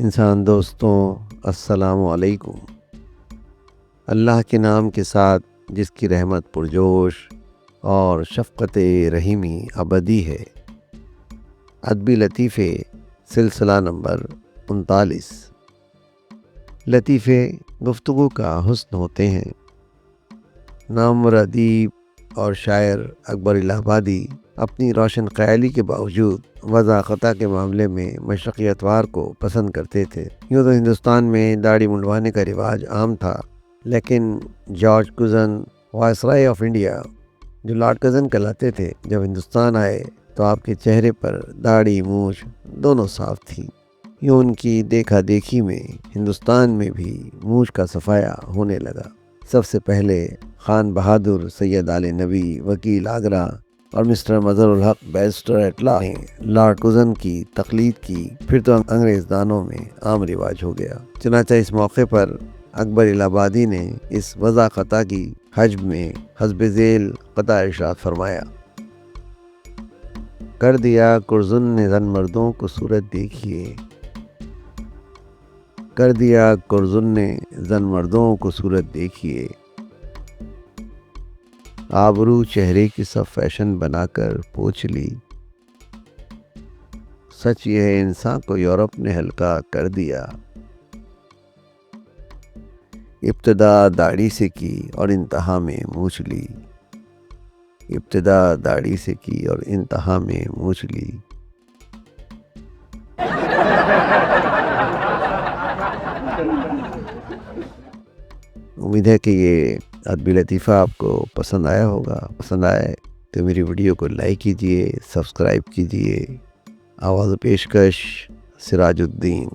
انسان دوستوں، السلام علیکم۔ اللہ کے نام کے ساتھ جس کی رحمت پرجوش اور شفقت رحیمی ابدی ہے۔ ادبی لطیفے سلسلہ نمبر 39۔ لطیفے گفتگو کا حسن ہوتے ہیں۔ نامور ادیب اور شاعر اکبر الہ آبادی اپنی روشن خیالی کے باوجود وضاحت کے معاملے میں مشرقی اطوار کو پسند کرتے تھے۔ یوں تو ہندوستان میں داڑھی منڈوانے کا رواج عام تھا، لیکن George cousin viceroy of India جو لارڈ کزن کہلاتے تھے، جب ہندوستان آئے تو آپ کے چہرے پر داڑھی مونچھ دونوں صاف تھیں۔ یوں ان کی دیکھا دیکھی میں ہندوستان میں بھی مونچھ کا صفایا ہونے لگا۔ سب سے پہلے خان بہادر سید آل نبی وکیل آگرہ اور mister Mazhar ul Haq barrister at law نے لارڈ کزن کی تقلید کی، پھر تو انگریز دانوں میں عام رواج ہو گیا۔ چنانچہ اس موقع پر اکبر الہ آبادی نے اس وضع خطا کی حجب میں حسب ذیل قطع ارشاد فرمایا: کر دیا کرزن نے زن مردوں کو صورت دیکھیے، کر دیا کرزن نے زن مردوں کو صورت دیکھیے، آبرو چہرے کی سب فیشن بنا کر پوچھ لی، سچ یہ ہے انسان کو یورپ نے ہلکا کر دیا، ابتدا داڑھی سے کی اور انتہا میں مونچھ لی، ابتدا داڑھی سے کی اور انتہا میں مونچھ لی۔ امید ہے کہ یہ ادبی لطیفہ آپ کو پسند آیا ہوگا۔ پسند آئے تو میری ویڈیو کو لائک کیجئے، سبسکرائب کیجئے۔ آواز و پیشکش سراج الدین۔